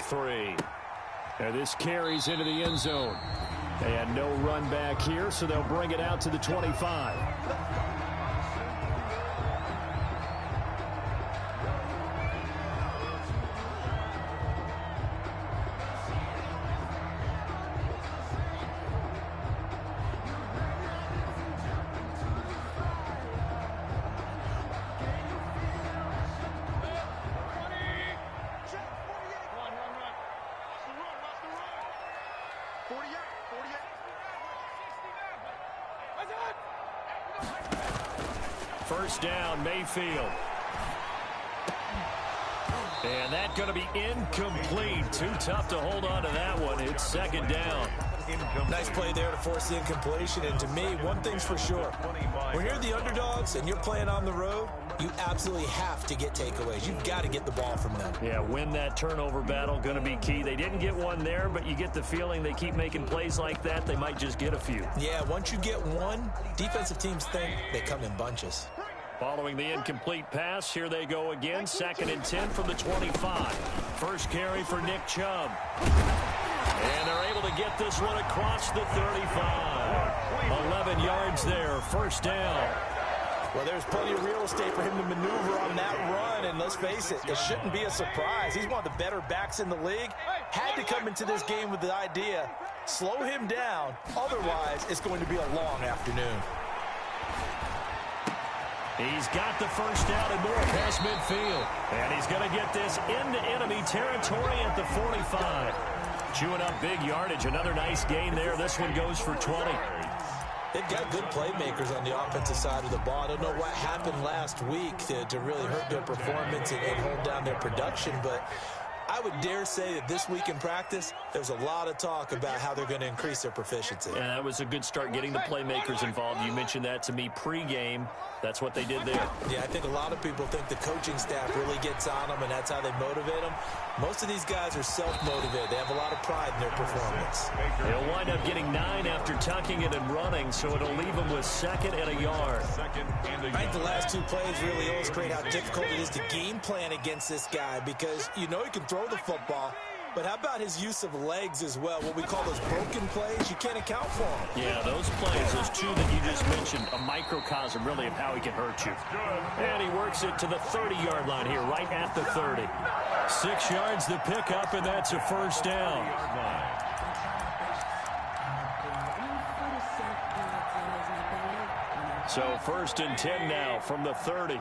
3. And this carries into the end zone. They had no run back here, so they'll bring it out to the 25. First down, Mayfield. And that's going to be incomplete. Too tough to hold on to that one. It's second down. Nice play there to force the incompletion. And to me, one thing's for sure. When you're the underdogs and you're playing on the road, you absolutely have to get takeaways. You've got to get the ball from them. Yeah, win that turnover battle, going to be key. They didn't get one there, but you get the feeling they keep making plays like that, they might just get a few. Yeah, once you get one, defensive teams think they come in bunches. Following the incomplete pass, here they go again. 2nd and 10 from the 25. First carry for Nick Chubb. And they're able to get this one across the 35. 11 yards there, first down. Well, there's plenty of real estate for him to maneuver on that run, and let's face it, it shouldn't be a surprise. He's one of the better backs in the league. Had to come into this game with the idea, slow him down, otherwise it's going to be a long afternoon. He's got the first down and more past midfield. And he's going to get this into enemy territory at the 45. Chewing up big yardage. Another nice gain there. This one goes for 20. They've got good playmakers on the offensive side of the ball. I don't know what happened last week to really hurt their performance and hold down their production, but I would dare say that this week in practice, there's a lot of talk about how they're going to increase their proficiency. Yeah, that was a good start getting the playmakers involved. You mentioned that to me pregame. That's what they did there. Yeah, I think a lot of people think the coaching staff really gets on them, and that's how they motivate them. Most of these guys are self-motivated. They have a lot of pride in their performance. They'll wind up getting 9 after tucking it and running, so it'll leave them with 2nd and a yard. I think the last 2 plays really illustrate how difficult it is to game plan against this guy, because you know he can throw the football, but how about his use of legs as well? What we call those broken plays, you can't account for them. Yeah, those plays, those 2 that you just mentioned, a microcosm really of how he can hurt you. And he works it to the 30-yard line here, right at the 30. 6 yards the pickup, and that's a first down. So 1st and 10 now from the 30.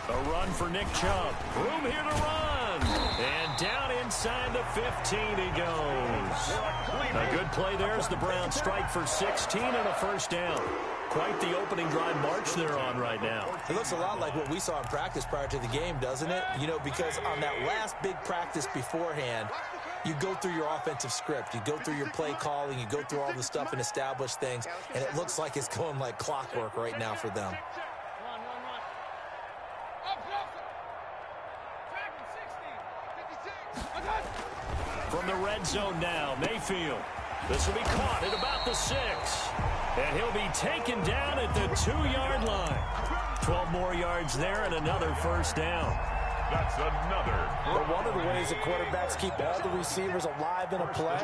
A run for Nick Chubb. Room here to run. And down inside the 15 he goes. A good play there as the Browns strike for 16 and a first down. Quite the opening drive march they're on right now. It looks a lot like what we saw in practice prior to the game, doesn't it? You know, because on that last big practice beforehand, you go through your offensive script. You go through your play calling. You go through all the stuff and establish things. And it looks like it's going like clockwork right now for them. From the red zone now, Mayfield. This will be caught at about the 6. And he'll be taken down at the 2-yard line. 12 more yards there and another first down. That's another. But one of the ways that quarterbacks keep all the receivers alive in a play,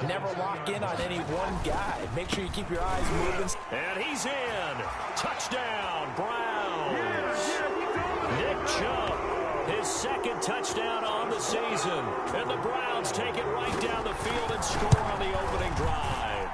never lock in on any one guy. Make sure you keep your eyes moving. And he's in. Touchdown, Browns. Nick Chubb, his 2nd touchdown on the season. And the Browns take it right down the field and score on the opening drive.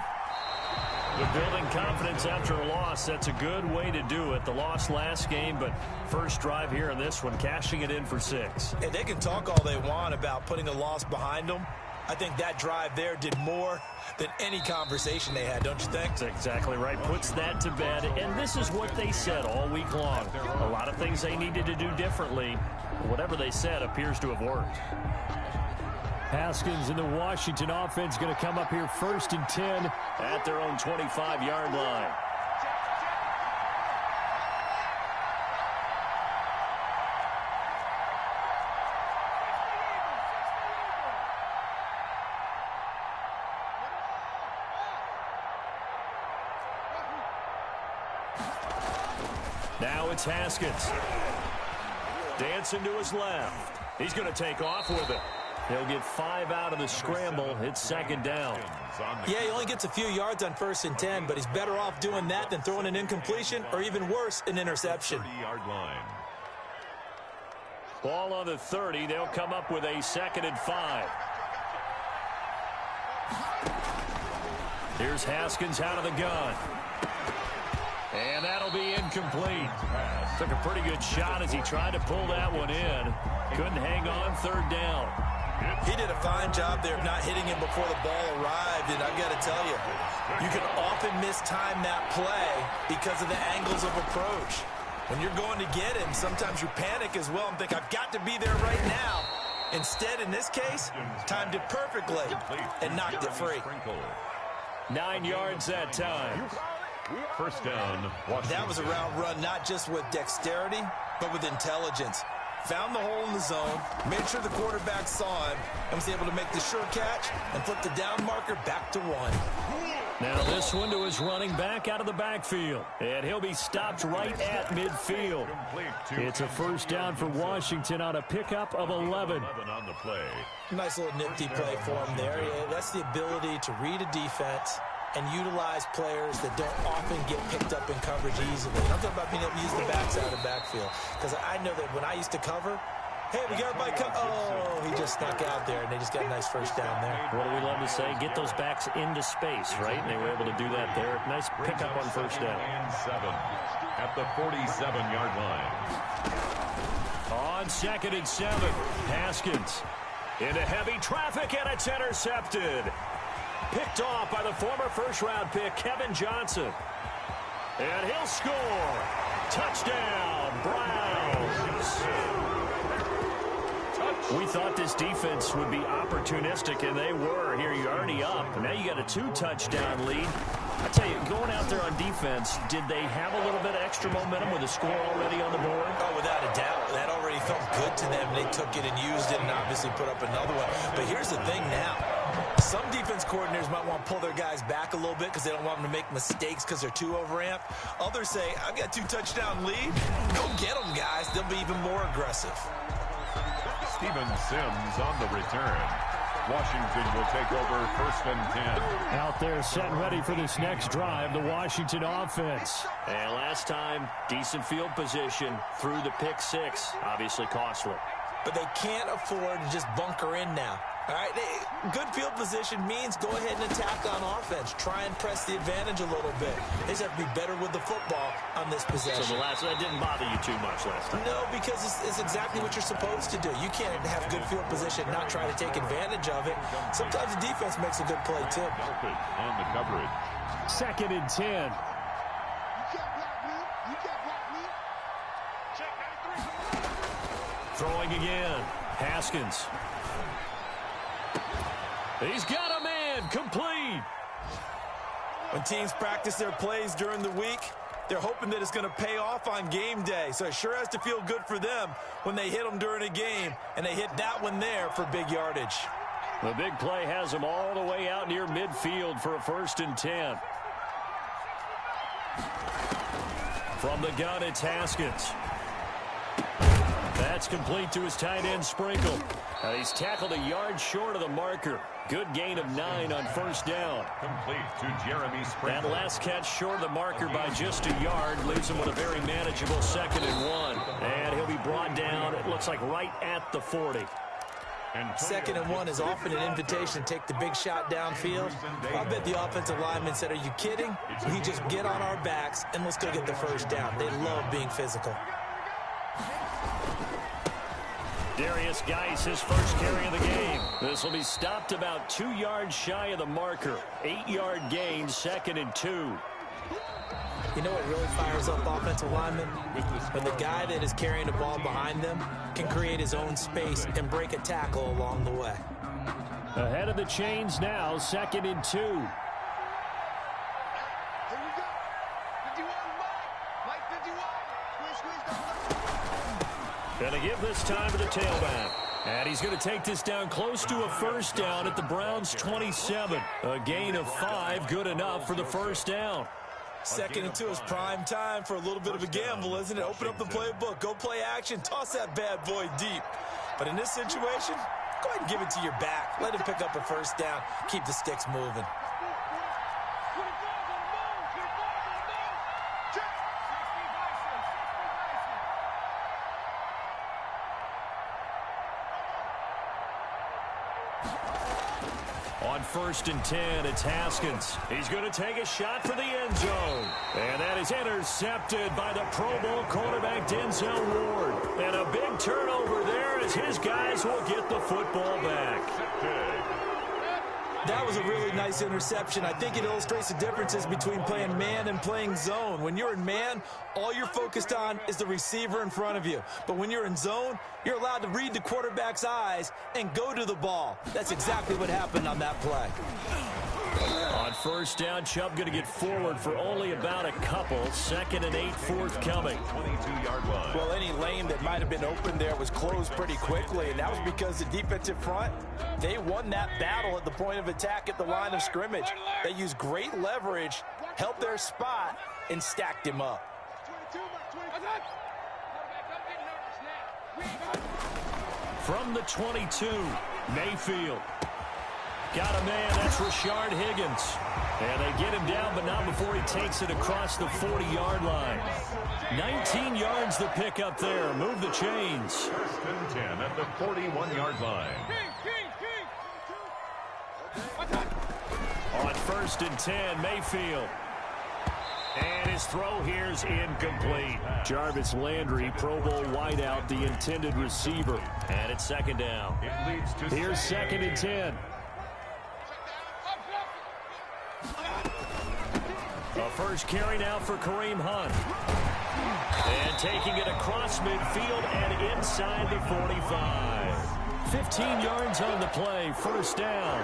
The building confidence after a loss, that's a good way to do it. The loss last game, but first drive here in this one, cashing it in for 6. And they can talk all they want about putting a loss behind them. I think that drive there did more than any conversation they had, don't you think? That's exactly right. Puts that to bed. And this is what they said all week long. A lot of things they needed to do differently. Whatever they said appears to have worked. Haskins and the Washington offense going to come up here 1st and 10 at their own 25-yard line. Now it's Haskins. Dancing to his left. He's going to take off with it. He'll get 5 out of the scramble. It's second down. Yeah, he only gets a few yards on 1st and 10, but he's better off doing that than throwing an incompletion or even worse, an interception. 30-yard line. Ball on the 30. They'll come up with a 2nd and 5. Here's Haskins out of the gun. And that'll be incomplete. Took a pretty good shot as he tried to pull that one in. Couldn't hang on 3rd down. He did a fine job there of not hitting him before the ball arrived, and I've got to tell you, you can often mistime that play because of the angles of approach. When you're going to get him, sometimes you panic as well and think, I've got to be there right now. Instead, in this case, timed it perfectly and knocked it free. 9 yards that time. First down, Washington. That was a route run not just with dexterity, but with intelligence. Found the hole in the zone, made sure the quarterback saw him, and was able to make the sure catch and flip the down marker back to 1. Now this one to his running back out of the backfield. And he'll be stopped right at midfield. It's a first down for Washington on a pickup of 11. On the play. Nice little nifty play for him there. Yeah, that's the ability to read a defense and utilize players that don't often get picked up in coverage easily. I'm talking about being able to use the backs out of the backfield. Because I know that when I used to cover, hey, we got everybody come. Oh, he just snuck out there, and they just got a nice first down there. What do we love to say? Get those backs into space, right? And they were able to do that there. Nice pickup on first down. And 7 at the 47-yard line. On 2nd and 7, Haskins into heavy traffic, and it's intercepted. Picked off by the former first-round pick, Kevin Johnson. And he'll score. Touchdown, Browns. We thought this defense would be opportunistic, and they were. Here you're already up. Now you got a 2-touchdown lead. I tell you, going out there on defense, did they have a little bit of extra momentum with a score already on the board? Oh, without a doubt. That already felt good to them. They took it and used it and obviously put up another one. But here's the thing now. Some defense coordinators might want to pull their guys back a little bit because they don't want them to make mistakes because they're too overamped. Others say, I've got a 2-touchdown lead. Go get them, guys. They'll be even more aggressive. Steven Sims on the return. Washington will take over 1st and 10. Out there set and ready for this next drive, the Washington offense. And last time, decent field position through the pick 6. Obviously costly. But they can't afford to just bunker in now. All right, good field position means go ahead and attack on offense. Try and press the advantage a little bit. They just have to be better with the football on this possession. So that didn't bother you too much last time? No, because it's exactly what you're supposed to do. You can't have good field position and not try to take advantage of it. Sometimes the defense makes a good play, too. On the coverage. 2nd and 10. Throwing again. Haskins. He's got a man, complete. When teams practice their plays during the week, they're hoping that it's going to pay off on game day. So it sure has to feel good for them when they hit them during a game, and they hit that one there for big yardage. The big play has them all the way out near midfield for a 1st and 10. From the gun, it's Haskins. That's complete to his tight end, Sprinkle. He's tackled a yard short of the marker. Good gain of 9 on 1st down. Complete to Jeremy Sprinkle. That last catch short of the marker by just a yard leaves him with a very manageable 2nd and 1. And he'll be brought down, it looks like right at the 40. 2nd and 1 is often an invitation to take the big shot downfield. I bet the offensive lineman said, are you kidding? We just get on our backs and let's go get the 1st down. They love being physical. Darius Geis, his first carry of the game. This will be stopped about 2 yards shy of the marker. 8-yard gain, 2nd and 2. You know what really fires up offensive linemen? When the guy that is carrying the ball behind them can create his own space and break a tackle along the way. Ahead of the chains now, 2nd and 2. Going to give this time to the tailback. And he's going to take this down close to a 1st down at the Browns' 27. A gain of 5, good enough for the 1st down. Second and 2 is prime time for a little bit of a gamble, isn't it? Open up the playbook, go play action, toss that bad boy deep. But in this situation, go ahead and give it to your back. Let him pick up a first down. Keep the sticks moving. On 1st and 10, it's Haskins. He's going to take a shot for the end zone. And that is intercepted by the Pro Bowl cornerback Denzel Ward. And a big turnover there as his guys will get the football back. That was a really nice interception. I think it illustrates the differences between playing man and playing zone. When you're in man, all you're focused on is the receiver in front of you. But when you're in zone, you're allowed to read the quarterback's eyes and go to the ball. That's exactly what happened on that play. On 1st down, Chubb going to get forward for only about a couple. 2nd and 8 forthcoming. 22-yard line. Well, any lane that might have been open there was closed pretty quickly, and that was because the defensive front, they won that battle at the point of attack at the line of scrimmage. They used great leverage, held their spot, and stacked him up. From the 22, Mayfield. Got a man, that's Rashard Higgins. And they get him down, but not before he takes it across the 40-yard line. 19 yards to pick up there. Move the chains. 1st and 10 at the 41-yard line. On 1st and 10, Mayfield. And his throw here is incomplete. Jarvis Landry, Pro Bowl wideout, the intended receiver. And it's 2nd down. It leads to Here's 2nd and 10. A first carry now for Kareem Hunt. And taking it across midfield and inside the 45. 15 yards on the play, 1st down.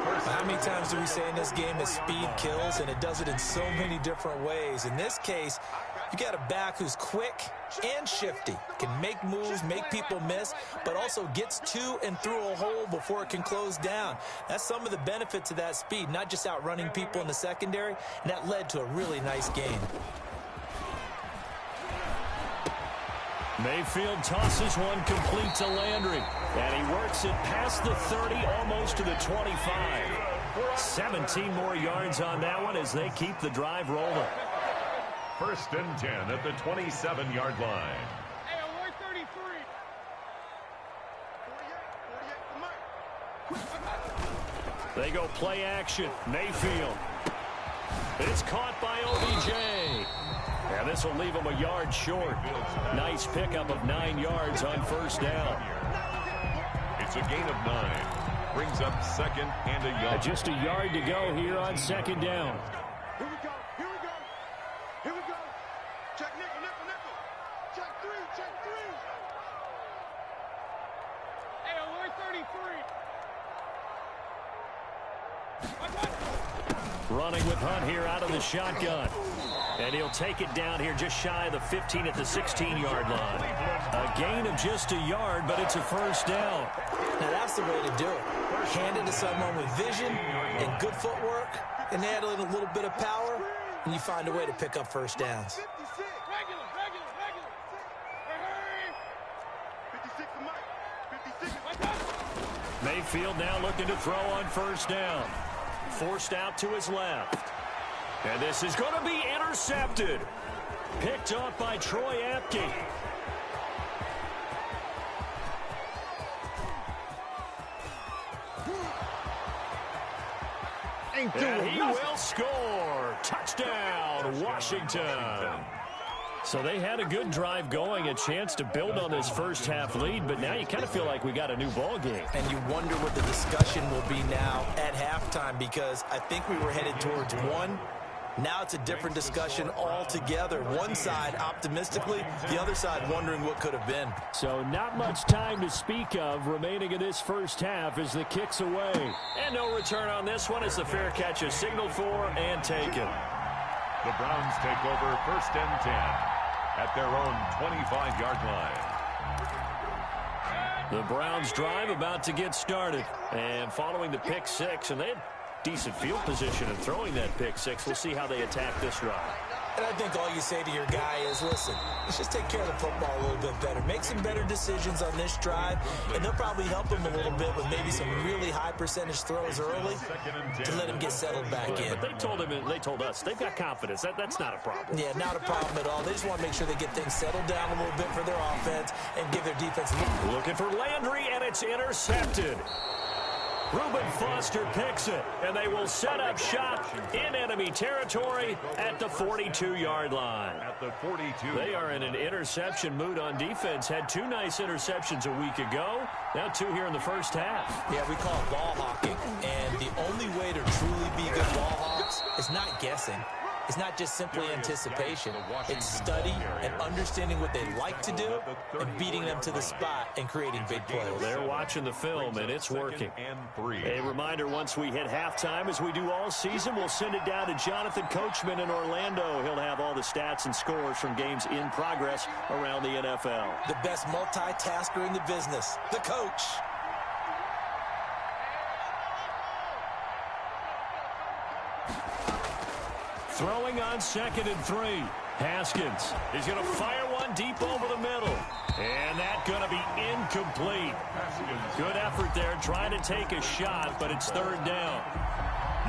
How many times do we say in this game that speed kills, and it does it in so many different ways? In this case, you got a back who's quick and shifty, can make moves, make people miss, but also gets to and through a hole before it can close down. That's some of the benefits of that speed, not just outrunning people in the secondary, and that led to a really nice game. Mayfield tosses one complete to Landry. And he works it past the 30, almost to the 25. 17 more yards on that one as they keep the drive rolling. 1st and 10 at the 27-yard line. They go play action. Mayfield. It's caught by OBJ. And this will leave him a yard short. Nice pickup of 9 yards on 1st down. It's a gain of 9. Brings up 2nd and a yard. Just a yard to go here on 2nd down. Here we go. Here we go. Here we go. Check nickel, nickel, nickel. Check 3, check 3. Hey, alert 33. Running with Hunt here out of the shotgun. And he'll take it down here just shy of the 15 at the 16-yard line. A gain of just a yard, but it's a 1st down. Now that's the way to do it. Hand it to someone with vision and good footwork, and add in a little bit of power, and you find a way to pick up 1st downs. 56. Regular. 56 to Mike. 56. Mayfield now looking to throw on 1st down. Forced out to his left. And this is going to be intercepted. Picked up by Troy Apke. And he will score. Touchdown, Washington. So they had a good drive going, a chance to build on this 1st half lead, but now you kind of feel like we got a new ball game. And you wonder what the discussion will be now at halftime, because I think we were headed towards 1. Now it's a different discussion altogether. One side optimistically, the other side wondering what could have been. So not much time to speak of remaining in this 1st half as the kick's away. And no return on this one as the fair catch is signaled for and taken. The Browns take over 1st and 10 at their own 25-yard line. The Browns drive about to get started. And following the pick 6, and they decent field position and throwing that pick six. We'll see how they attack this drive. And I think all you say to your guy is, listen, let's just take care of the football a little bit better. Make some better decisions on this drive, and they'll probably help him a little bit with maybe some really high percentage throws early to let him get settled back in. But they told us they've got confidence. That's not a problem. Yeah, not a problem at all. They just want to make sure they get things settled down a little bit for their offense and give their defense a little. Looking for Landry, and it's intercepted. Reuben Foster picks it, and they will set up shop in enemy territory at the 42-yard line. At the 42. They are in an interception mood on defense. Had 2 nice interceptions a week ago. Now 2 here in the first half. Yeah, we call it ball hawking, and the only way to truly be good ball hawks is not guessing. It's not just simply anticipation. It's study and understanding what they like to do and beating them to the spot and creating big plays. They're watching the film, and it's working. A reminder, once we hit halftime, as we do all season, we'll send it down to Jonathan Coachman in Orlando. He'll have all the stats and scores from games in progress around the NFL. The best multitasker in the business, the coach. Throwing on 2nd and 3. Haskins is going to fire one deep over the middle. And that's going to be incomplete. Good effort there trying to take a shot, but it's 3rd down.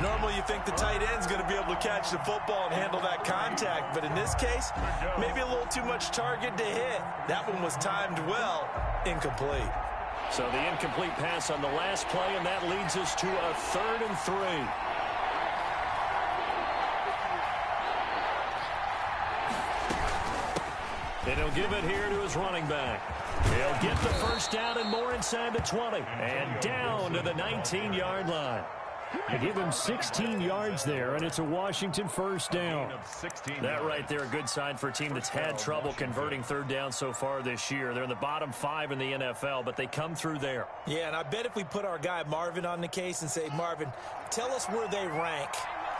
Normally you think the tight end's going to be able to catch the football and handle that contact, but in this case, maybe a little too much target to hit. That one was timed well. Incomplete. So the incomplete pass on the last play, and that leads us to a 3rd and 3. And he'll give it here to his running back. He'll get the first down and more inside the 20. And down to the 19-yard line. They give him 16 yards there, and it's a Washington first down. That right there, a good sign for a team that's had trouble converting 3rd down so far this year. They're in the bottom 5 in the NFL, but they come through there. Yeah, and I bet if we put our guy Marvin on the case and say, Marvin, tell us where they rank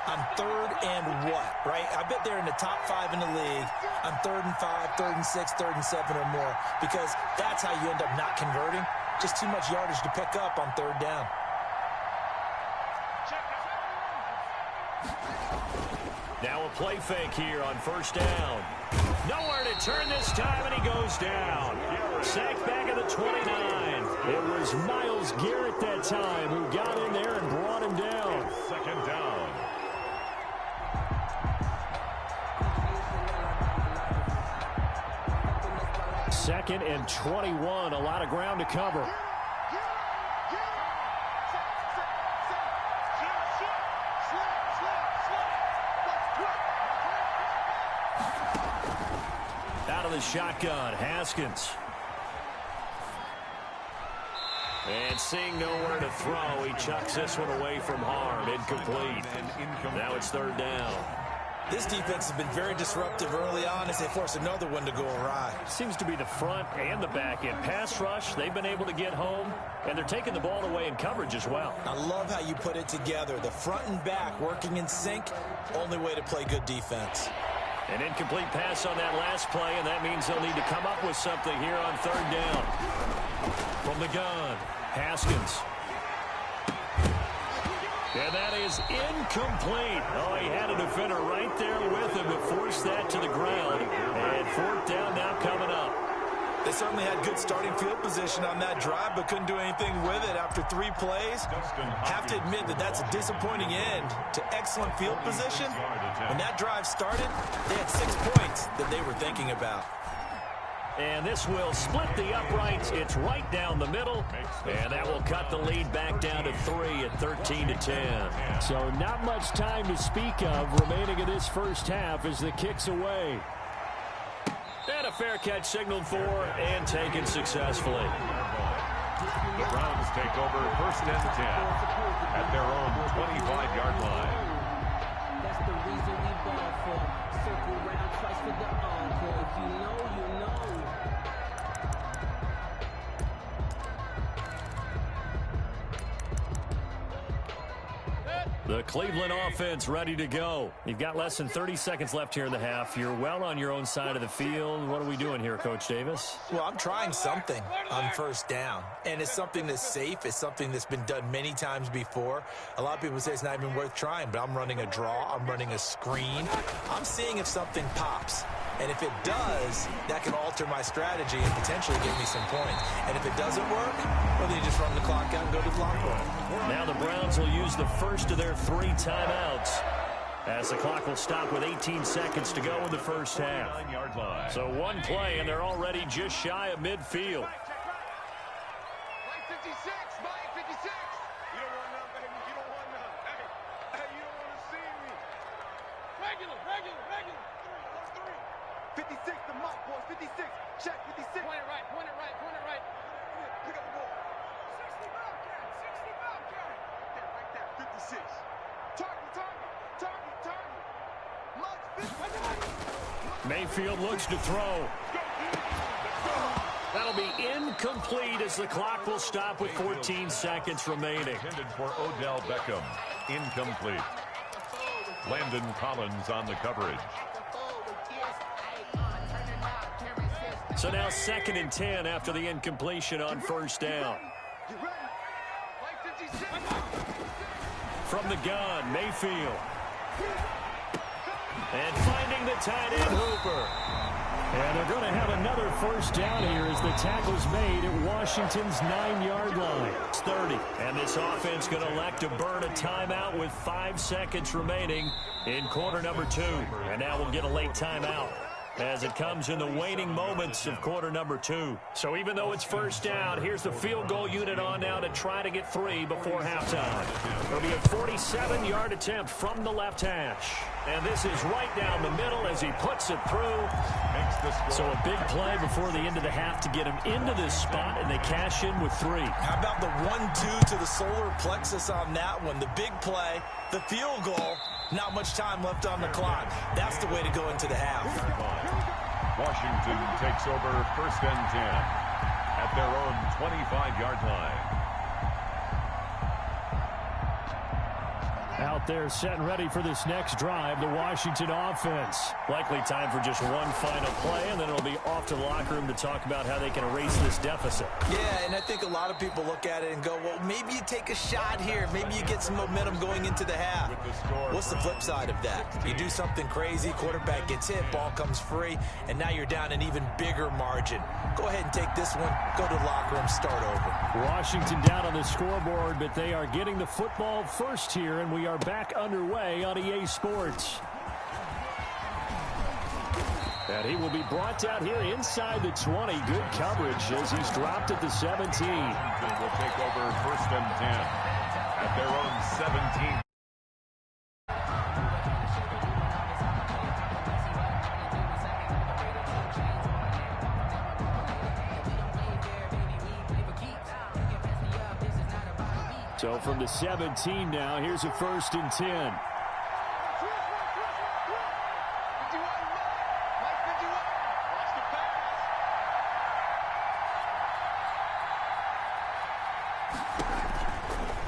on 3rd and what, right? I bet they're in the top 5 in the league on 3rd and 5, 3rd and 6, 3rd and 7 or more, because that's how you end up not converting. Just too much yardage to pick up on 3rd down. Now a play fake here on 1st down. Nowhere to turn this time, and he goes down. Sacked back at the 29. It was Myles Garrett that time who got in there and brought him down. 2nd down. Second and 21, a lot of ground to cover. Out of the shotgun, Haskins. And seeing nowhere to throw, he chucks this one away from harm. Incomplete. Now it's 3rd down. This defense has been very disruptive early on as they force another one to go awry. Seems to be the front and the back end. Pass rush, they've been able to get home, and they're taking the ball away in coverage as well. I love how you put it together. The front and back working in sync, only way to play good defense. An incomplete pass on that last play, and that means they'll need to come up with something here on 3rd down. From the gun, Haskins. And that is incomplete. Oh, he had a defender right there with him to force that to the ground. And 4th down now coming up. They certainly had good starting field position on that drive, but couldn't do anything with it after 3 plays. Have to admit that that's a disappointing end to excellent field position. When that drive started, they had 6 points that they were thinking about. And this will split the uprights. It's right down the middle. And that will cut the lead back down to 3 at 13-10. So not much time to speak of remaining in this first half as the kick's away. And a fair catch signaled for and taken successfully. The Browns take over 1st and 10 at their own 25-yard line. That's the reason we ball for. Circle round twice for the encore. If you know, you know. The Cleveland offense ready to go. You've got less than 30 seconds left here in the half. You're well on your own side of the field. What are we doing here, Coach Davis? Well, I'm trying something on first down, and it's something that's safe. It's something that's been done many times before. A lot of people say it's not even worth trying, but I'm running a draw. I'm running a screen. I'm seeing if something pops. And if it does, that can alter my strategy and potentially give me some points. And if it doesn't work, well, then you just run the clock out and go to the locker room. Now the Browns will use the first of their 3 timeouts, as the clock will stop with 18 seconds to go in the first half. So one play, and they're already just shy of midfield. Mayfield looks to throw. That'll be incomplete as the clock will stop with 14 seconds remaining. Intended for Odell Beckham. Incomplete. Landon Collins on the coverage. So now 2nd and 10 after the incompletion on first down. From the gun, Mayfield. And finding the tight end, Hooper. And they're going to have another first down here as the tackle's made at Washington's 9-yard line. It's 30. And this offense going to elect to burn a timeout with 5 seconds remaining in quarter number 2. And now we'll get a late timeout as it comes in the waning moments of quarter number 2. So even though it's first down, here's the field goal unit on now to try to get 3 before halftime. It'll be a 47-yard attempt from the left hash. And this is right down the middle as he puts it through. So a big play before the end of the half to get him into this spot, and they cash in with 3. How about the 1-2 to the solar plexus on that one? The big play, the field goal, not much time left on the clock. That's the way to go into the half. Washington takes over 1st and 10 at their own 25-yard line. Out there set and ready for this next drive, the Washington offense. Likely time for just one final play, and then it'll be off to the locker room to talk about how they can erase this deficit. Yeah, and I think a lot of people look at it and go, well, maybe you take a shot here. Maybe you get some momentum going into the half. What's the flip side of that? You do something crazy, quarterback gets hit, ball comes free, and now you're down an even bigger margin. Go ahead and take this one, go to the locker room, start over. Washington down on the scoreboard, but they are getting the football first here, and we are back underway on EA Sports. And he will be brought down here inside the 20. Good coverage as he's dropped at the 17. Washington will take over 1st and 10 at their own 17. So from the 17 now, here's a 1st and 10.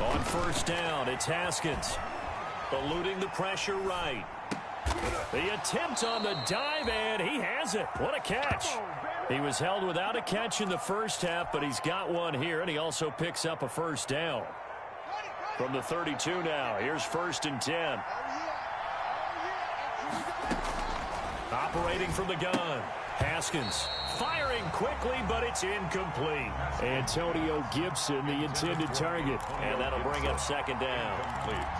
On first down, it's Haskins. Eluding the pressure right. The attempt on the dive, and he has it. What a catch. He was held without a catch in the first half, but he's got one here, and he also picks up a first down. From the 32 now, here's 1st and 10. Operating from the gun, Haskins firing quickly, but it's incomplete. Antonio Gibson, the intended target, and that'll bring up 2nd down.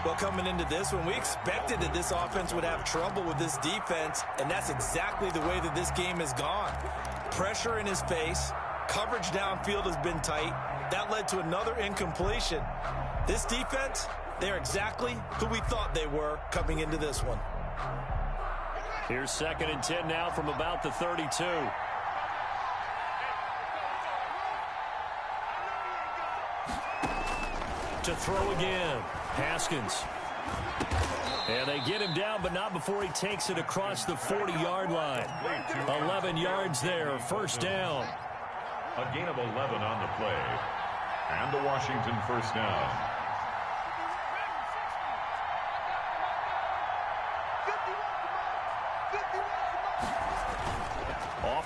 Well, coming into this one, we expected that this offense would have trouble with this defense, and that's exactly the way that this game has gone. Pressure in his face, coverage downfield has been tight. That led to another incompletion. This defense, they're exactly who we thought they were coming into this one. Here's 2nd and 10 now from about the 32. To throw again, Haskins. And they get him down, but not before he takes it across the 40-yard line. 11 yards there, 1st down. A gain of 11 on the play. And the Washington 1st down.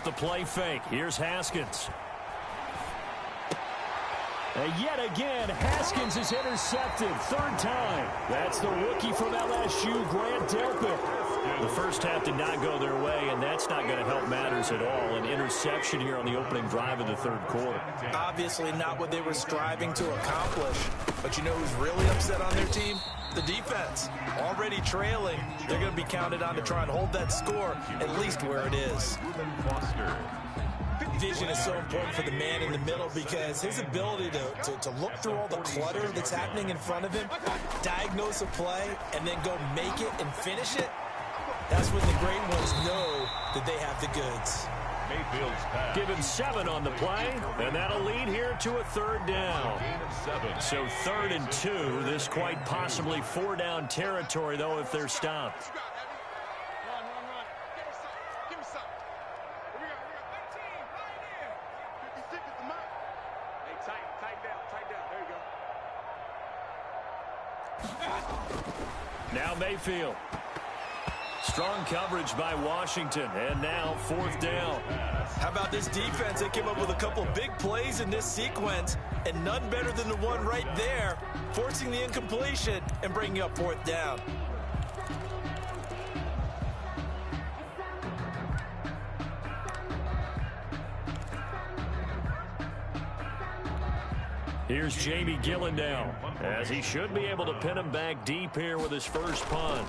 the play fake. Here's Haskins. And yet again, Haskins is intercepted. Third time. That's the rookie from LSU, Grant Delpit. The first half did not go their way, and that's not going to help matters at all. An interception here on the opening drive of the third quarter. Obviously not what they were striving to accomplish. But you know who's really upset on their team? The defense. Already trailing. They're going to be counted on to try and hold that score at least where it is. Vision is so important for the man in the middle because his ability to look through all the clutter that's happening in front of him, diagnose a play, and then go make it and finish it, that's when the great ones know that they have the goods. Mayfield's pass. Give him 7 on the play, and that'll lead here to a third down. So 3rd and 2. This quite possibly 4-down territory, though, if they're stopped. Now Mayfield. Strong coverage by Washington, and now 4th down. How about this defense? They came up with a couple big plays in this sequence, and none better than the one right there, forcing the incompletion and bringing up 4th down. Here's Jamie Gillendow, as he should be able to pin him back deep here with his first punt.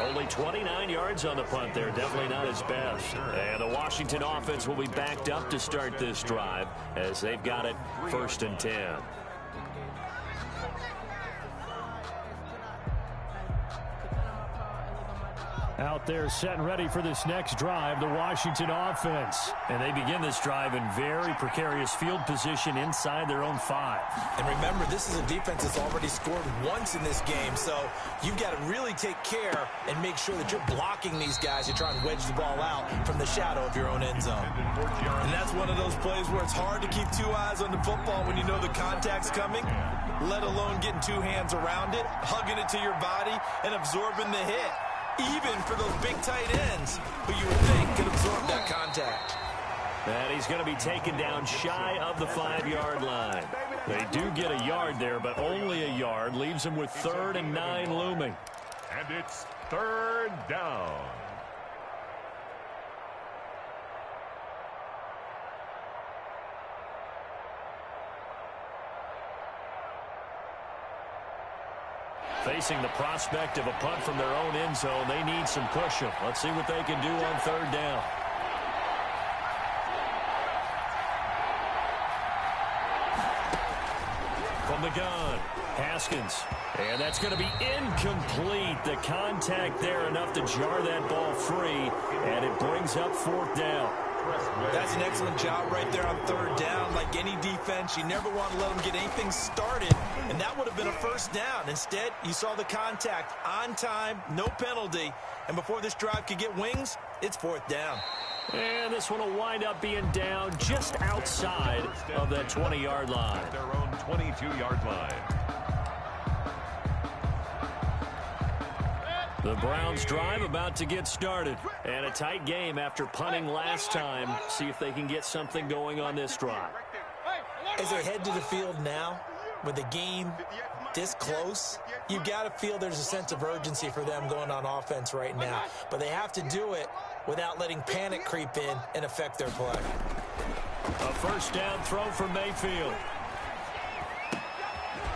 Only 29 yards on the punt there. Definitely not his best. And the Washington offense will be backed up to start this drive as they've got it 1st and 10. Out there set and ready for this next drive, the Washington offense. And they begin this drive in very precarious field position inside their own 5. And remember, this is a defense that's already scored once in this game, so you've got to really take care and make sure that you're blocking these guys to try and wedge the ball out from the shadow of your own end zone. And that's one of those plays where it's hard to keep 2 eyes on the football when you know the contact's coming, let alone getting 2 hands around it, hugging it to your body, and absorbing the hit. Even for those big tight ends, who you would think could absorb that contact. And he's going to be taken down shy of the 5-yard line. They do get a yard there, but only a yard. Leaves him with 3rd and 9 looming. And it's 3rd down. Facing the prospect of a punt from their own end zone, they need some cushion. Let's see what they can do on 3rd down. From the gun, Haskins. And that's going to be incomplete. The contact there enough to jar that ball free, and it brings up 4th down. That's an excellent job right there on 3rd down. Like any defense, you never want to let them get anything started, and that would have been a 1st down. Instead, you saw the contact on time, no penalty, and before this drive could get wings, it's 4th down. And this one will wind up being down just outside of that 20-yard line. Their own 22-yard line. The Browns drive about to get started. And a tight game after punting last time. See if they can get something going on this drive. As they head to the field now, with the game this close, you've got to feel there's a sense of urgency for them going on offense right now. But they have to do it without letting panic creep in and affect their play. A 1st down throw from Mayfield.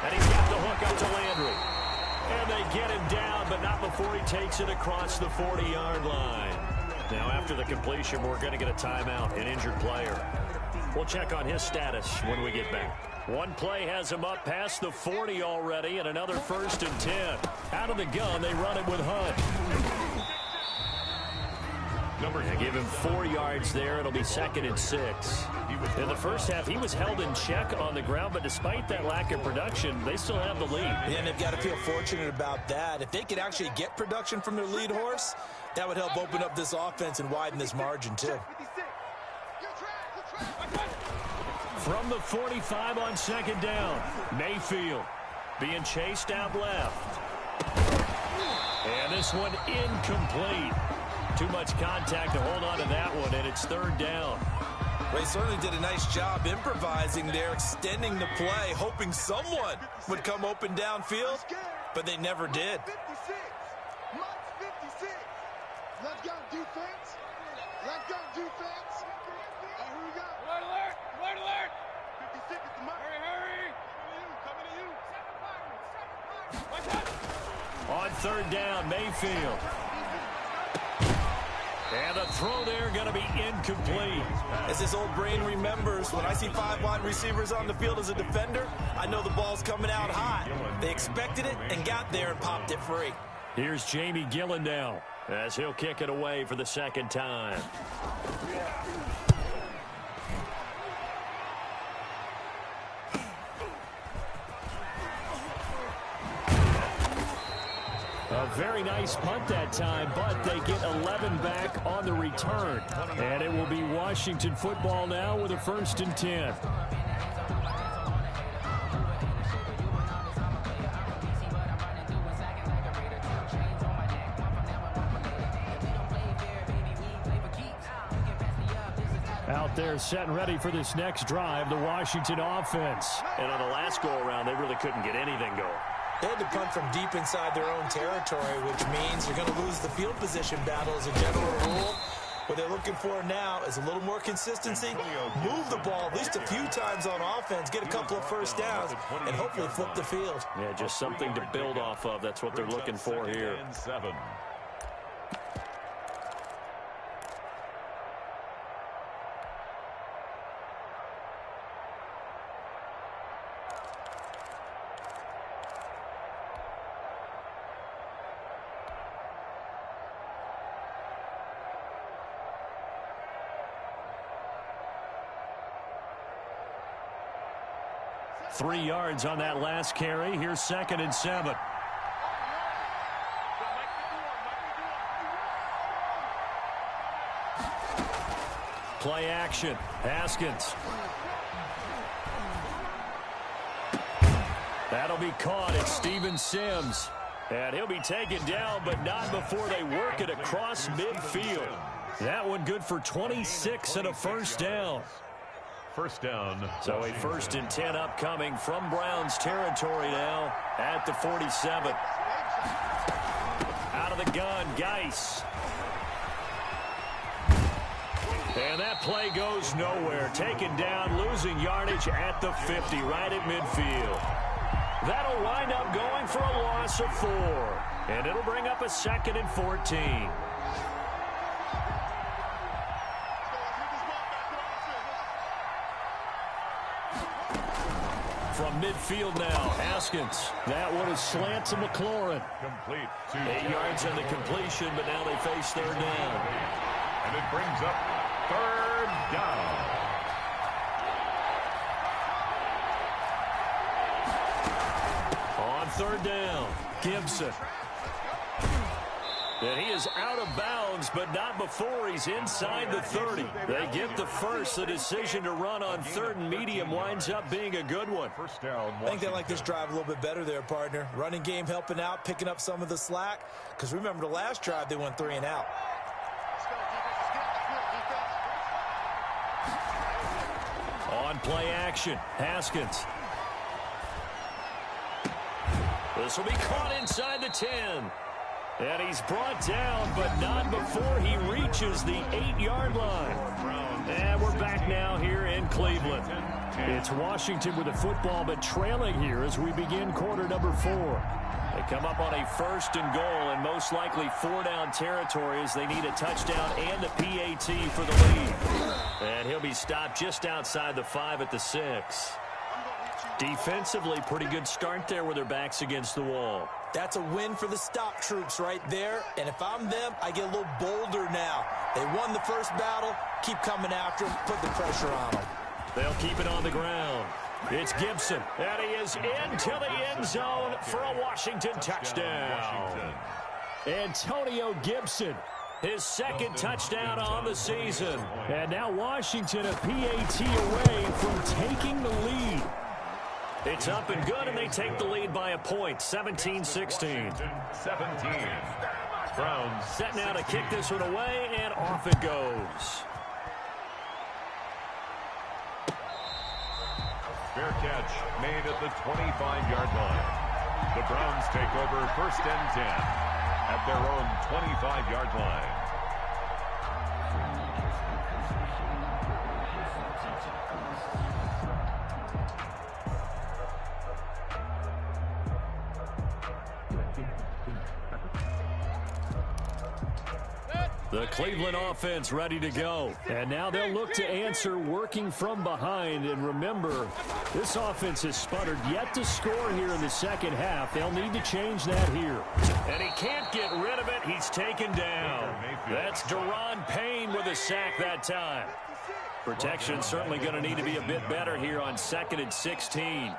And he's got the hook up to Landry. And they get him down, but not before he takes it across the 40-yard line. Now, after the completion, we're going to get a timeout, an injured player. We'll check on his status when we get back. One play has him up past the 40 already, and another 1st and 10. Out of the gun, they run it with Hunt. They give him 4 yards there. It'll be 2nd and 6. In the first half, he was held in check on the ground, but despite that lack of production, they still have the lead. And they've got to feel fortunate about that. If they could actually get production from their lead horse, that would help open up this offense and widen this margin, too. From the 45 on 2nd down, Mayfield being chased out left. This one incomplete. Too much contact to hold on to that one, and it's third down. They certainly did a nice job improvising there, extending the play, hoping someone would come open downfield, but they never did. 56. Mike's 56. Let's go, defense. Let's go, defense. Here we go. Alert, alert! Alert, alert! 56 at the mark. Hurry, hurry! Coming to you. Watch out! On third down, Mayfield. And the throw there going to be incomplete. As this old brain remembers, when I see 5 wide receivers on the field as a defender, I know the ball's coming out high. They expected it and got there and popped it free. Here's Jamie Gillen now, as he'll kick it away for the second time. A very nice punt that time, but they get 11 back on the return. And it will be Washington football now with a 1st and 10. Out there set and ready for this next drive, the Washington offense. And on the last go-around, they really couldn't get anything going. They had to punt from deep inside their own territory, which means you're going to lose the field position battle as a general rule. What they're looking for now is a little more consistency, move the ball at least a few times on offense, get a couple of first downs, and hopefully flip the field. Yeah, just something to build off of. That's what they're looking for here. 7. 3 yards on that last carry. Here's 2nd and 7. Play action. Haskins. That'll be caught. It's Steven Sims. And he'll be taken down, but not before they work it across midfield. That one good for 26 and a first down.1st down. So a 1st and 10 upcoming from Browns territory now at the 47. Out of the gun, Geis. And that play goes nowhere. Taken down, losing yardage at the 50, right at midfield. That'll wind up going for a loss of 4. And it'll bring up a 2nd and 14. From midfield now, Haskins. That one is slant to McLaurin. Complete. 8 yards on the completion, but now they face 3rd down. And it brings up 3rd down. On 3rd down, Gibson. And he is out of bounds, but not before he's inside the 30. They get the first. The decision to run on 3rd and medium winds up being a good one. 1st down. I think they like this drive a little bit better there, partner. Running game helping out, picking up some of the slack. Because remember the last drive, they went 3 and out. On play action, Haskins. This will be caught inside the 10. And he's brought down, but not before he reaches the 8-yard line. And we're back now here in Cleveland. It's Washington with the football, but trailing here as we begin quarter number 4. They come up on a 1st and goal, and most likely 4-down territory as they need a touchdown and a PAT for the lead. And he'll be stopped just outside the 5 at the 6. Defensively, pretty good start there with their backs against the wall. That's a win for the stop troops right there. And if I'm them, I get a little bolder now. They won the first battle. Keep coming after them. Put the pressure on them. They'll keep it on the ground. It's Gibson. And he is into the end zone for a Washington touchdown. Antonio Gibson, his 2nd touchdown on the season. And now Washington a PAT away from taking the lead. It's up and good, and they take the lead by a point, 17-16. 17. Browns. Set now to kick this one away, and off it goes. Fair catch made at the 25-yard line. The Browns take over 1st and 10 at their own 25-yard line. The Cleveland offense ready to go. And now they'll look to answer working from behind. And remember, this offense has sputtered yet to score here in the second half. They'll need to change that here. And he can't get rid of it. He's taken down. That's Deron Payne with a sack that time. Protection certainly going to need to be a bit better here on 2nd and 16.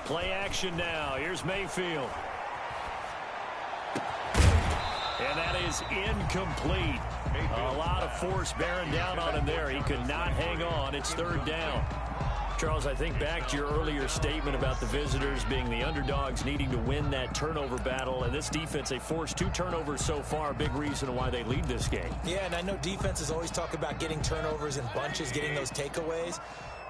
Play action now. Here's Mayfield. And that is incomplete. A lot of force bearing down on him there. He could not hang on. It's 3rd down. Charles, I think back to your earlier statement about the visitors being the underdogs needing to win that turnover battle. And this defense, they forced 2 turnovers so far. Big reason why they lead this game. Yeah, and I know defenses always talk about getting turnovers in bunches, getting those takeaways.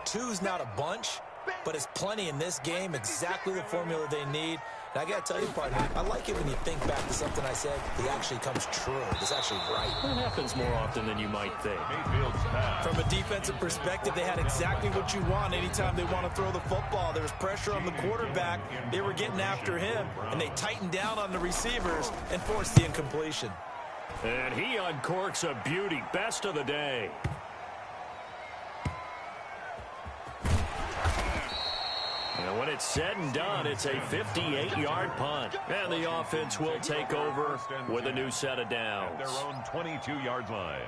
2's not a bunch, but it's plenty in this game, exactly the formula they need. And I got to tell you, partner, I like it when you think back to something I said that actually comes true. It's actually right. That happens more often than you might think. Mayfield's pass. From a defensive perspective, they had exactly what you want anytime they want to throw the football. There was pressure on the quarterback. They were getting after him, and they tightened down on the receivers and forced the incompletion. And he uncorks a beauty. Best of the day. And when it's said and done, it's a 58-yard punt. And the offense will take over with a new set of downs. Their own 22-yard line.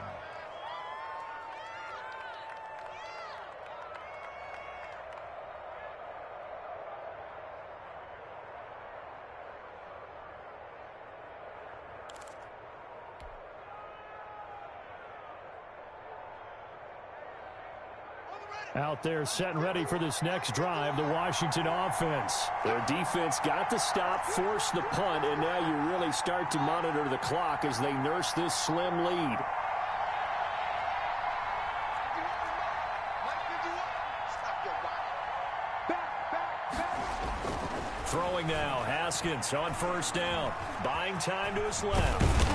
Out there set and ready for this next drive, the Washington offense. Their defense got the stop, forced the punt, and now you really start to monitor the clock as they nurse this slim lead. Throwing now, Haskins on 1st down. Buying time to his left.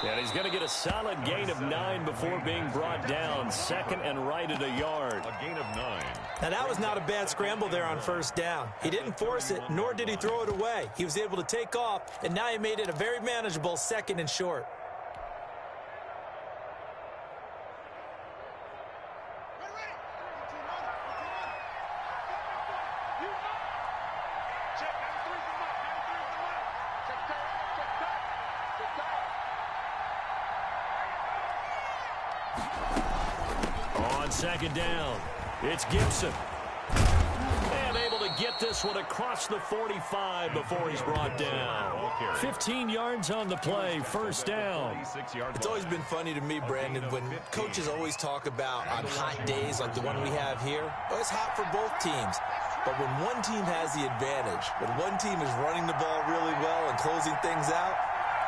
And he's going to get a solid gain of 9 before being brought down. 2nd and right at a yard. A gain of 9. Now, that was not a bad scramble there on 1st down. He didn't force it, nor did he throw it away. He was able to take off, and now he made it a very manageable 2nd and short. On 2nd down, it's Gibson. And able to get this one across the 45 before he's brought down. 15 yards on the play, 1st down. It's always been funny to me, Brandon, when coaches always talk about on hot days like the one we have here. Well, it's hot for both teams. But when one team has the advantage, when one team is running the ball really well and closing things out,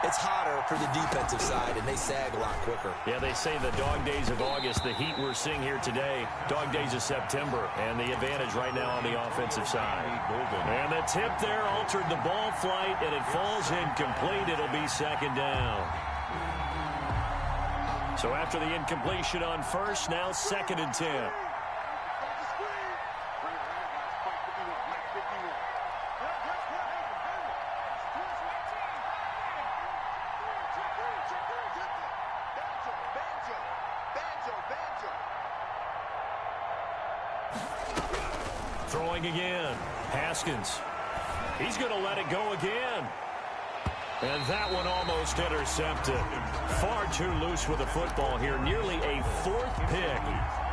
it's hotter for the defensive side, and they sag a lot quicker. Yeah, they say the dog days of August, the heat we're seeing here today, dog days of September, and the advantage right now on the offensive side. And the tip there altered the ball flight, and it falls incomplete. It'll be 2nd down. So after the incompletion on 1st, now 2nd and 10. Throwing again. Haskins. He's going to let it go again. And that one almost intercepted. Far too loose with the football here. Nearly a 4th pick.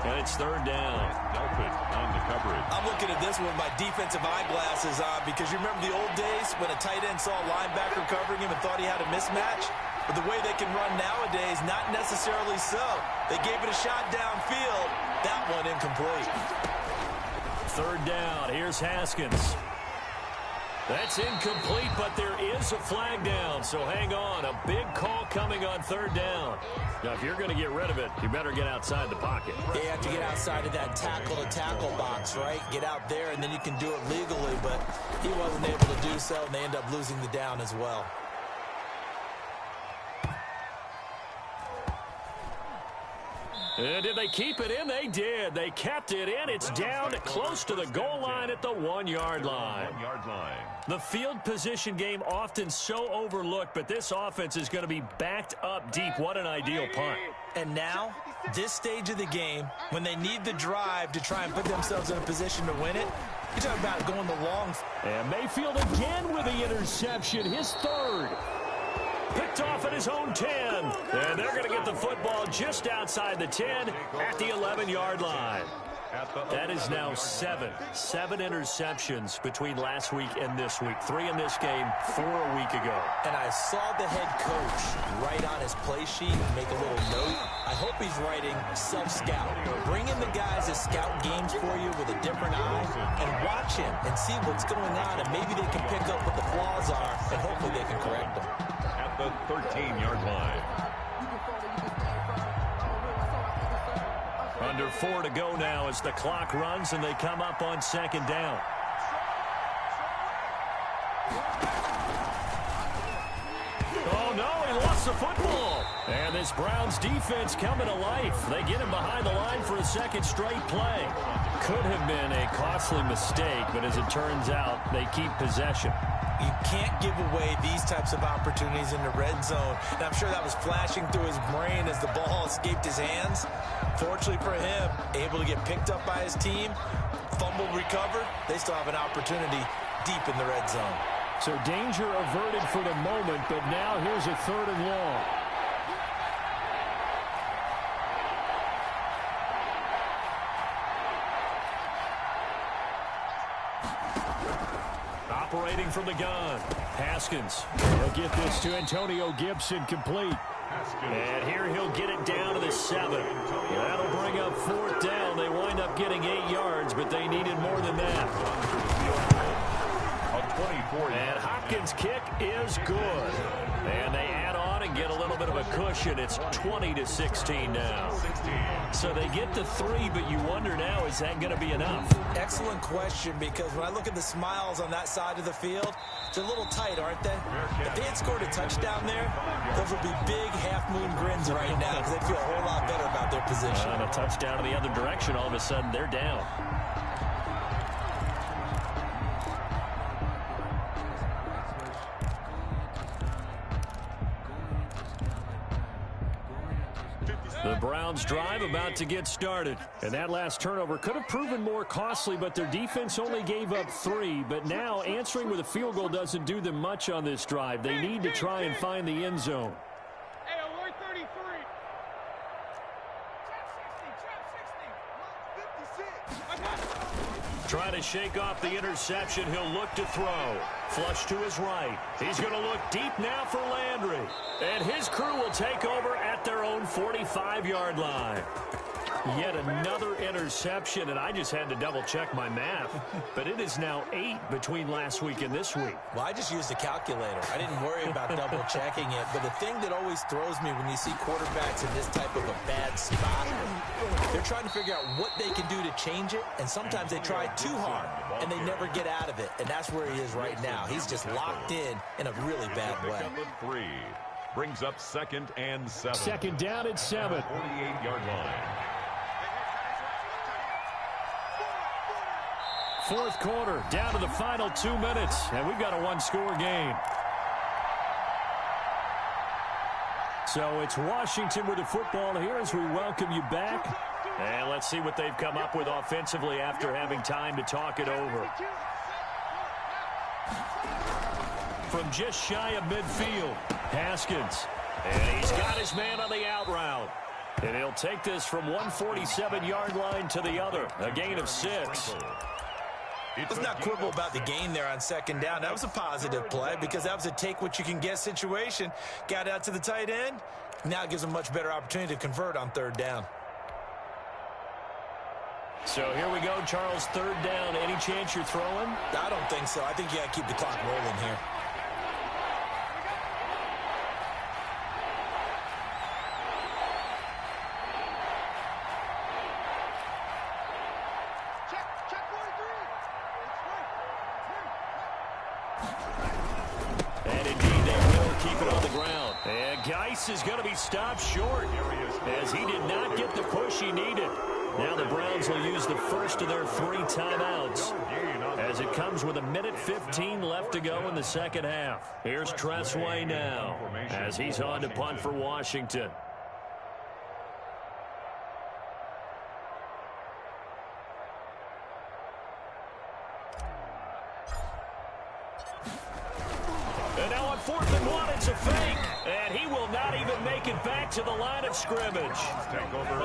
And it's 3rd down. Delpit on the coverage. I'm looking at this one with my defensive eyeglasses on because you remember the old days when a tight end saw a linebacker covering him and thought he had a mismatch? But the way they can run nowadays, not necessarily so. They gave it a shot downfield. That one incomplete. third down. Here's Haskins. That's incomplete, but there is a flag down, so hang on. A big call coming on third down. Now, if you're going to get rid of it, you better get outside the pocket. You have to get outside of that tackle-to-tackle box, right? Get out there, and then you can do it legally, but he wasn't able to do so, and they end up losing the down as well. And did they keep it in? They did. They kept it in. It's down close to the goal line at the 1-yard line. The field position game often so overlooked, but this offense is going to be backed up deep. What an ideal punt. And now, this stage of the game, when they need the drive to try and put themselves in a position to win it, you're talking about going the long. And Mayfield again with the interception, his third. Picked off at his own 10. And they're going to get the football just outside the 10 at the 11-yard line. That is now 7 interceptions between last week and this week. 3 in this game, 4 a week ago. And I saw the head coach write on his play sheet and make a little note. I hope he's writing self-scout. Bring in the guys that scout games for you with a different eye and watch him and see what's going on, and maybe they can pick up what the flaws are, and hopefully they can correct them. At the 13-yard line. Under 4 to go now as the clock runs and they come up on second down. Oh, no, he lost the football. And this Browns defense coming to life. They get him behind the line for a second straight play. Could have been a costly mistake, but as it turns out, they keep possession. You can't give away these types of opportunities in the red zone. And I'm sure that was flashing through his brain as the ball escaped his hands. Fortunately for him, able to get picked up by his team, fumble recovered. They still have an opportunity deep in the red zone. So danger averted for the moment, but now here's a 3rd and long. Operating from the gun. Haskins. He'll get this to Antonio Gibson complete. And here he'll get it down to the 7. That'll bring up 4th down. They wind up getting 8 yards, but they needed more than that. And Hopkins' kick is good. And they add on and get a little bit of a cushion. It's 20-16 now. So they get the 3, but you wonder now, is that going to be enough? Excellent question, because when I look at the smiles on that side of the field, they're a little tight, aren't they? If they had scored a touchdown there, those would be big half-moon grins right now because they feel a whole lot better about their position. And a touchdown in the other direction, all of a sudden they're down. The Browns drive about to get started. And that last turnover could have proven more costly, but their defense only gave up 3. But now answering with a field goal doesn't do them much on this drive. They need to try and find the end zone. Hey, alert 33. Trying to shake off the interception. He'll look to throw. Flush to his right. He's going to look deep now for Landry. And his crew will take over at their own 45-yard line. Yet another interception, and I just had to double-check my math. But it is now 8 between last week and this week. Well, I just used a calculator. I didn't worry about double-checking it. But the thing that always throws me when you see quarterbacks in this type of a bad spot, they're trying to figure out what they can do to change it, and sometimes they try too hard, and they never get out of it. And that's where he is right now. He's just locked in a really bad way. 3 brings up 2nd and 7. Second down at 7. 48-yard line. 4th quarter, down to the final 2 minutes, and we've got a 1-score game. So it's Washington with the football here as we welcome you back. And let's see what they've come up with offensively after having time to talk it over. From just shy of midfield, Haskins. And he's got his man on the out route. And he'll take this from 147-yard line to the other, a gain of 6. Let's not quibble about the gain there on second down. That was a positive play because that was a take-what-you-can-get situation. Got out to the tight end. Now it gives them a much better opportunity to convert on 3rd down. So here we go, Charles, third down. Any chance you're throwing? I don't think so. I think you got to keep the clock rolling here. And indeed, they will keep it on the ground. And Geis is going to be stopped short as he did not get the push he needed. Now the Browns will use the first of their 3 timeouts as it comes with 1:15 left to go in the second half. Here's Tressway now as he's on to punt for Washington. And now on 4th and 1, it's a fake. And he will not even make it back to the line of scrimmage.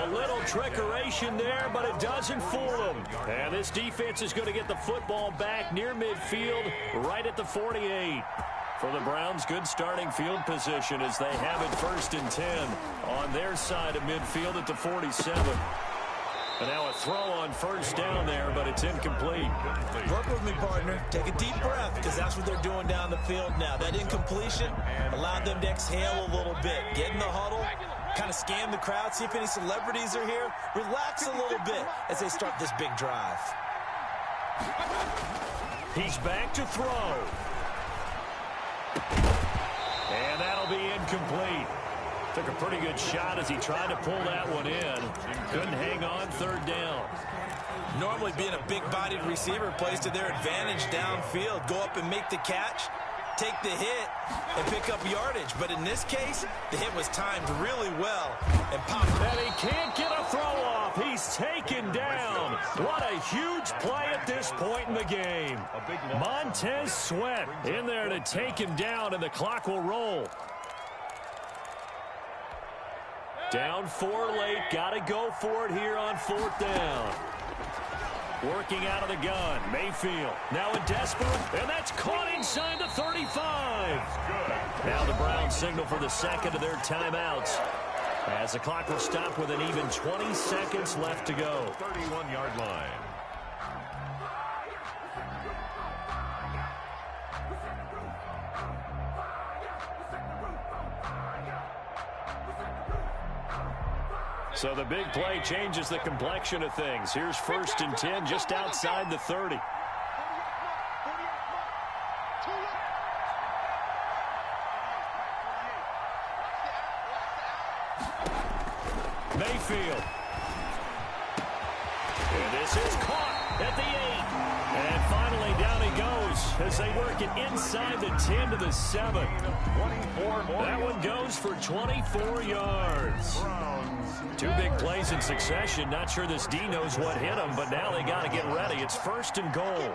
A little trickeration there, but it doesn't fool him. And this defense is going to get the football back near midfield, right at the 48. For the Browns, good starting field position as they have it 1st and 10 on their side of midfield at the 47. And now a throw on 1st down there, but it's incomplete. Work with me, partner. Take a deep breath, because that's what they're doing down the field now. That incompletion allowed them to exhale a little bit. Get in the huddle, kind of scan the crowd, see if any celebrities are here. Relax a little bit as they start this big drive. He's back to throw. And that'll be incomplete. Took a pretty good shot as he tried to pull that one in. Couldn't hang on 3rd down. Normally being a big-bodied receiver plays to their advantage downfield. Go up and make the catch, take the hit, and pick up yardage. But in this case, the hit was timed really well and popped. And he can't get a throw off. He's taken down. What a huge play at this point in the game. Montez Sweat in there to take him down, and the clock will roll. Down 4 late. Got to go for it here on 4th down. Working out of the gun. Mayfield now in desperate. And that's caught inside the 35. Now the Browns signal for the second of their timeouts as the clock will stop with an even 20 seconds left to go. 31-yard line. So the big play changes the complexion of things. Here's 1st and 10 just outside the 30. Mayfield. And this is caught at the 8. And finally down he goes as they work it inside the 10 to the 7. That one goes for 24 yards. 2 big plays in succession. Not sure this D knows what hit him, but now they got to get ready. It's 1st and goal.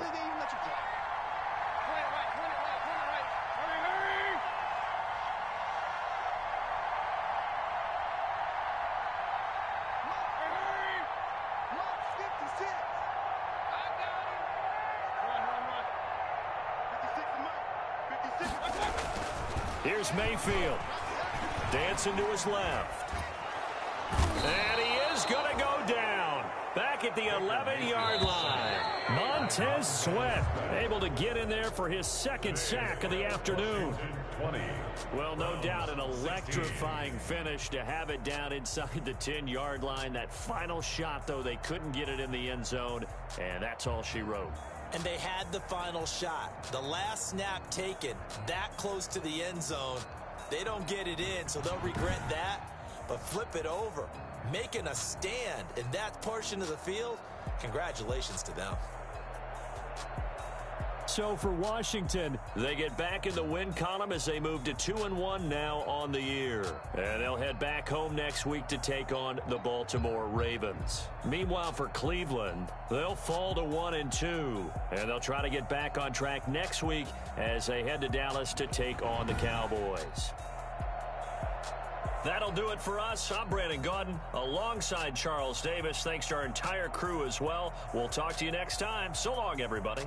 Here's Mayfield. Dancing to his left. And he is going to go down. Back at the 11-yard line. Montez Sweat able to get in there for his 2nd sack of the afternoon. Well, no doubt an electrifying finish to have it down inside the 10-yard line. That final shot, though, they couldn't get it in the end zone, and that's all she wrote. And they had the final shot. The last snap taken that close to the end zone. They don't get it in, so they'll regret that. But flip it over, making a stand in that portion of the field, congratulations to them. So for Washington, they get back in the win column as they move to 2-1 now on the year. And they'll head back home next week to take on the Baltimore Ravens. Meanwhile, for Cleveland, they'll fall to 1-2. And they'll try to get back on track next week as they head to Dallas to take on the Cowboys. That'll do it for us. I'm Brandon Gaudin alongside Charles Davis. Thanks to our entire crew as well. We'll talk to you next time. So long, everybody.